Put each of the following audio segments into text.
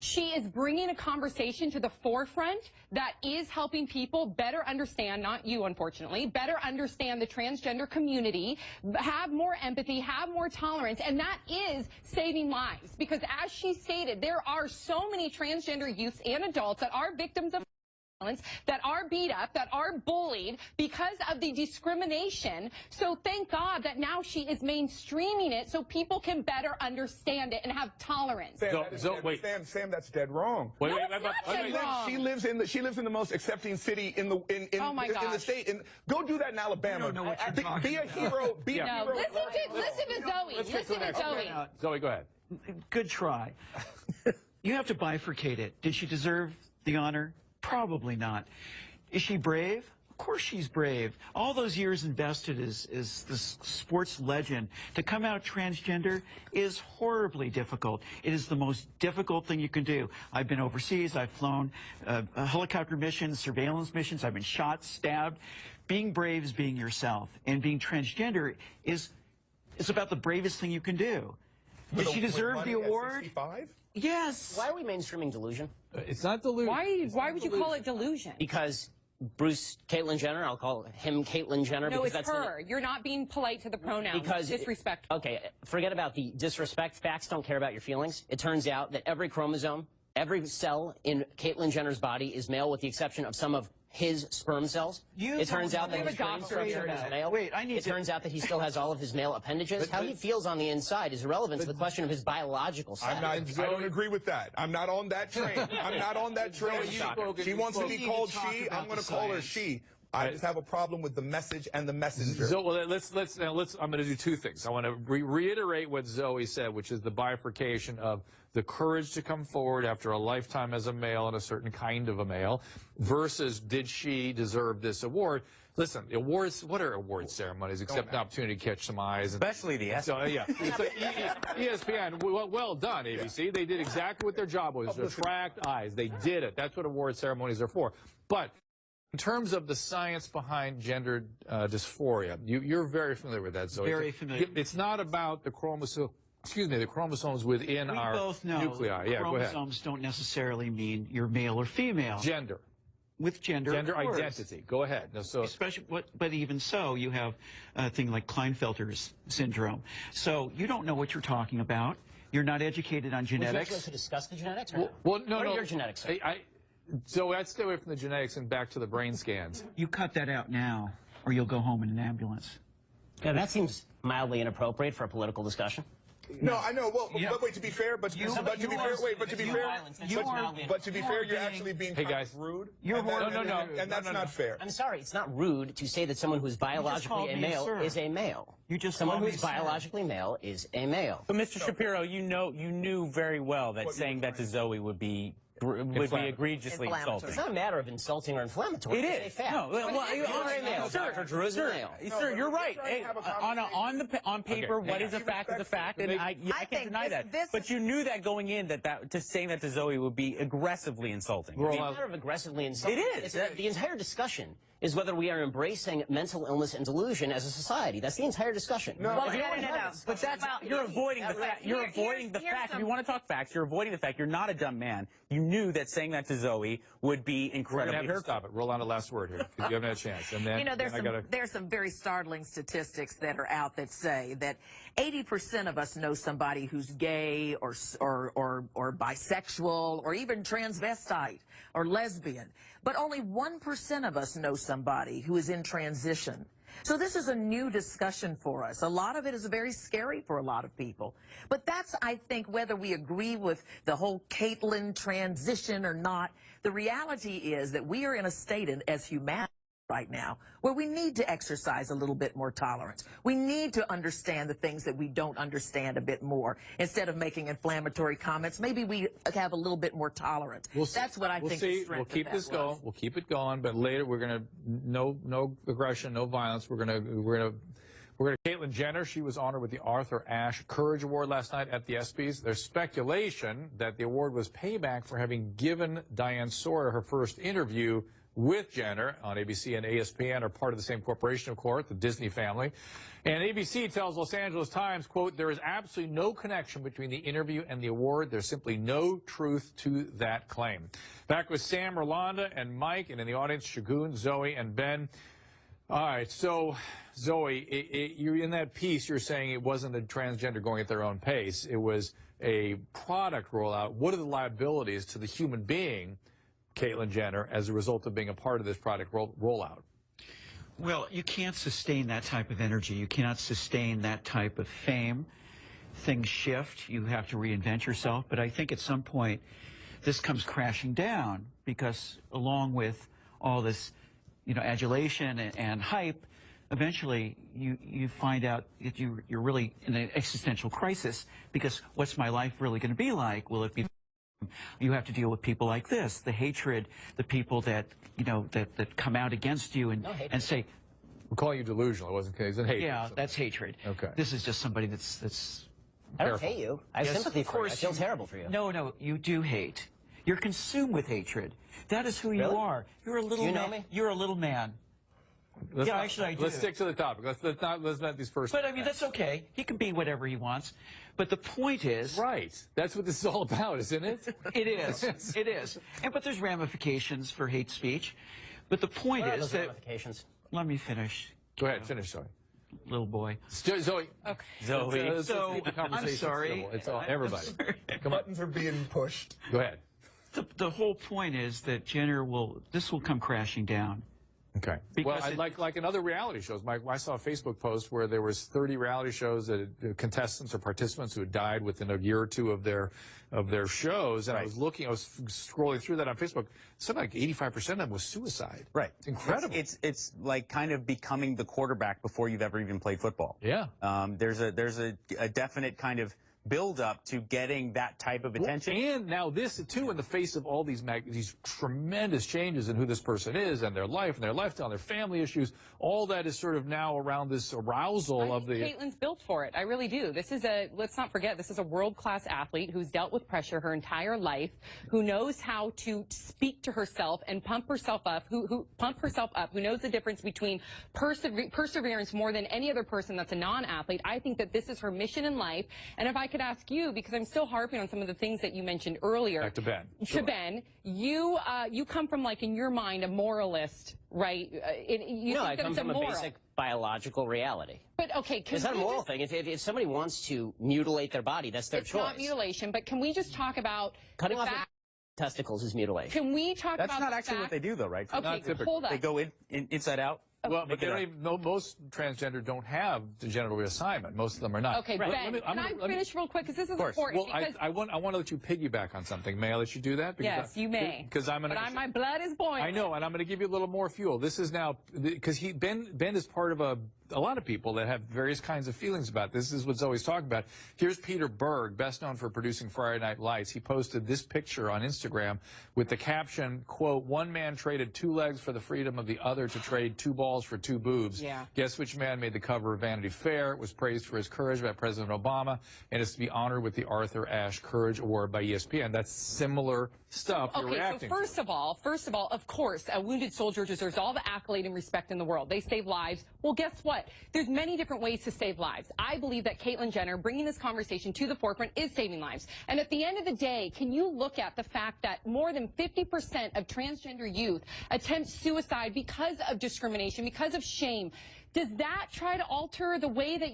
She is bringing a conversation to the forefront that is helping people better understand, not you, unfortunately, better understand the transgender community, have more empathy, have more tolerance, and that is saving lives. Because as she stated, there are so many transgender youths and adults that are victims of violence, that are beat up, that are bullied because of the discrimination. So thank God that now she is mainstreaming it so people can better understand it and have tolerance. Sam, that's dead wrong. Wait, it's not dead wrong. She lives in the most accepting city in the state. And go do that in Alabama. I don't know what you're talking be a hero. Be a hero. Listen to Zoe. Listen to Zoe. Zoe, go ahead. Good try. You have to bifurcate it. Did she deserve the honor? Probably not. Is she brave? Of course she's brave. All those years invested as this sports legend. To come out transgender is horribly difficult. It is the most difficult thing you can do. I've been overseas. I've flown helicopter missions, surveillance missions. I've been shot, stabbed. Being brave is being yourself. And being transgender is about the bravest thing you can do. Did she deserve the award? Yes. Why are we mainstreaming delusion? It's not delusion. Why would you call it delusion? Because Caitlyn Jenner, I'll call him Caitlyn Jenner. No, it's her. You're not being polite to the pronouns. Because disrespectful. Okay, forget about the disrespect. Facts don't care about your feelings. It turns out that every chromosome, every cell in Caitlyn Jenner's body is male with the exception of some of his sperm cells. It turns out that his brain structure is male. It turns out that he still has all of his male appendages. How he feels on the inside is irrelevant to the question of his biological sex. I don't agree with that. I'm not on that train. I'm not on that train. She wants to be called she. I'm going to call her she. I just have a problem with the message and the messenger. So, well, let's I'm going to do two things. I want to reiterate what Zoe said, which is the bifurcation of the courage to come forward after a lifetime as a male and a certain kind of a male versus did she deserve this award? Listen, awards, what are award ceremonies except an opportunity to catch some eyes? Especially the ESPN. So, yeah. So, ESPN, well done, ABC. Yeah. They did exactly what their job was, attract eyes. They did it. That's what award ceremonies are for. But in terms of the science behind gender dysphoria, you're very familiar with that, Zoe. Very familiar. It's not about the chromosomes within our both know nuclei. Yeah, go ahead. Chromosomes don't necessarily mean you're male or female. Gender. With gender identity. Go ahead. No, so especially, but even so, you have a thing like Klinefelter's syndrome. So you don't know what you're talking about. You're not educated on genetics. Would you like to discuss the genetics? No. What are your genetics? So I'd stay away from the genetics and back to the brain scans. You cut that out now, or you'll go home in an ambulance. Yeah, that seems mildly inappropriate for a political discussion. No, I know. Well, but wait, to be fair, but to be fair, you're actually being rude. And that's not fair. I'm sorry, it's not rude to say that someone who's biologically a male is a male. Someone who's biologically male is a male. But Mr. Shapiro, you knew very well that saying that to Zoe would be egregiously insulting. It's not a matter of insulting or inflammatory. It is. It's a fact. No, well, you're a male. Dr. Drew is a male. Sir, you're right. On paper, what is a fact is a fact, and I can't deny that. But you knew that going in that saying that to Zoe would be aggressively insulting. It's a matter of aggressively insulting. It is. The entire discussion is whether we are embracing mental illness and delusion as a society. That's the entire discussion. No. But you're avoiding the fact. You're avoiding the fact. If you want to talk facts, you're avoiding the fact. You're not a dumb man. You knew that saying that to Zoe would be incredibly hurtful. Stop it. Roll on the last word here, because you haven't had a chance. And then, there's some very startling statistics that are out that say that 80% of us know somebody who's gay or bisexual or even transvestite or lesbian, but only 1% of us know somebody who is in transition. So this is a new discussion for us. A lot of it is very scary for a lot of people. But that's, I think, whether we agree with the whole Caitlyn transition or not, the reality is that we are in a state as humanity right now where we need to exercise a little bit more tolerance. We need to understand the things that we don't understand a bit more. Instead of making inflammatory comments, maybe we have a little bit more tolerance. That's what I think the strength of that was. We'll keep this going. We'll keep it going, but later we're going to no aggression, no violence. We're going to Caitlyn Jenner. She was honored with the Arthur Ashe Courage Award last night at the ESPYs. There's speculation that the award was payback for having given Diane Sawyer her first interview with Jenner on ABC and ESPN are part of the same corporation, of course, the Disney family. And ABC tells Los Angeles Times, quote, there is absolutely no connection between the interview and the award. There's simply no truth to that claim. Back with Sam, Rolanda, and Mike, and in the audience, Shagun, Zoe, and Ben. All right, so, Zoe, you're in that piece, you're saying it wasn't a transgender going at their own pace. It was a product rollout. What are the liabilities to the human being, Caitlyn Jenner, as a result of being a part of this product rollout? Well, you can't sustain that type of energy. You cannot sustain that type of fame. Things shift. You have to reinvent yourself. But I think at some point, this comes crashing down because along with all this, adulation and hype, eventually you find out that you're really in an existential crisis because what's my life really going to be like? Will it be... You have to deal with people like this, the hatred, the people that, that come out against you and say... We're calling you delusional. It wasn't hatred. Yeah, that's hatred. Okay. This is just somebody that's I don't hate you. I have sympathy for you. I feel terrible for you. No, you do hate. You're consumed with hatred. That is who you are. You're a little man. You know me? You're a little man. Actually, I do. Let's stick to the topic. Let's not these first. But I mean, that's okay. He can be whatever he wants. But the point is, right? That's what this is all about, isn't it? It is. It is. But there's ramifications for hate speech. But the point What are is those that. ramifications? Let me finish. Go ahead, finish, Zoe. Little boy. Zoe. Okay. Zoe. So I'm sorry. It's all everybody. Come on. Buttons are being pushed. Go ahead. The whole point is that Jenner this will come crashing down. Okay. Because well, like in other reality shows, Mike, I saw a Facebook post where there was 30 reality shows that contestants or participants who had died within a year or two of their shows, and I was scrolling through that on Facebook. Something like 85% of them was suicide. Right. It's incredible. It's like kind of becoming the quarterback before you've ever even played football. Yeah. There's a definite kind of build up to getting that type of attention. And now this too, in the face of all these tremendous changes in who this person is and their life and their lifestyle, their family issues, all that is sort of now around this arousal of the... Caitlyn's built for it. I really do. This is let's not forget, this is a world-class athlete who's dealt with pressure her entire life, who knows how to speak to herself and pump herself up, who knows the difference between perseverance more than any other person that's a non-athlete. I think that this is her mission in life. And if I could ask you, because I'm still harping on some of the things that you mentioned earlier. Back to Ben. To Ben, you come from, like, in your mind, a moralist, right? No, I come from a basic biological reality. But, okay, it's not a moral thing. If somebody wants to mutilate their body, that's their choice. It's not mutilation, but can we just talk about cutting off your testicles is mutilation. Can we talk about That's not actually what they do, though, right? Okay, hold on. They go inside out. Well, but they don't even know, most transgender don't have the genital reassignment. Most of them are not. Okay, Ben, can I finish real quick? Because this is important. Well, I want to let you piggyback on something. May I let you do that? Yes, you may. Because my blood is boiling. I know, and I'm going to give you a little more fuel. This is now, because Ben is part of a lot of people that have various kinds of feelings about this. This is what Zoe's talking about. Here's Peter Berg, best known for producing Friday Night Lights. He posted this picture on Instagram with the caption, quote, "One man traded 2 legs for the freedom of the other to trade 2 balls for 2 boobs. Yeah. Guess which man made the cover of Vanity Fair? It was praised for his courage by President Obama, and is to be honored with the Arthur Ashe Courage Award by ESPN." That's similar stuff you're reacting to. First of all, of course, a wounded soldier deserves all the accolade and respect in the world. They save lives. Well, guess what? There's many different ways to save lives. I believe that Caitlyn Jenner bringing this conversation to the forefront is saving lives. And at the end of the day, can you look at the fact that more than 50% of transgender youth attempt suicide because of discrimination, because of shame? Does that try to alter the way that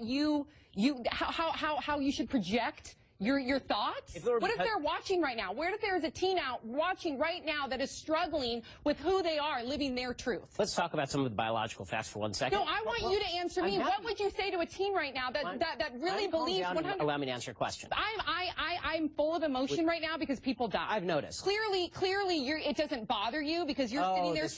how you should project your thoughts? What if they're watching right now? What if there's a teen out watching right now that is struggling with who they are, living their truth? Let's talk about some of the biological facts for 1 second. No, I want you to answer me. What would you say to a teen right now that really believes 100%? Allow me to answer your question. I'm full of emotion right now because people die. I've noticed. Clearly, it doesn't bother you because you're sitting there.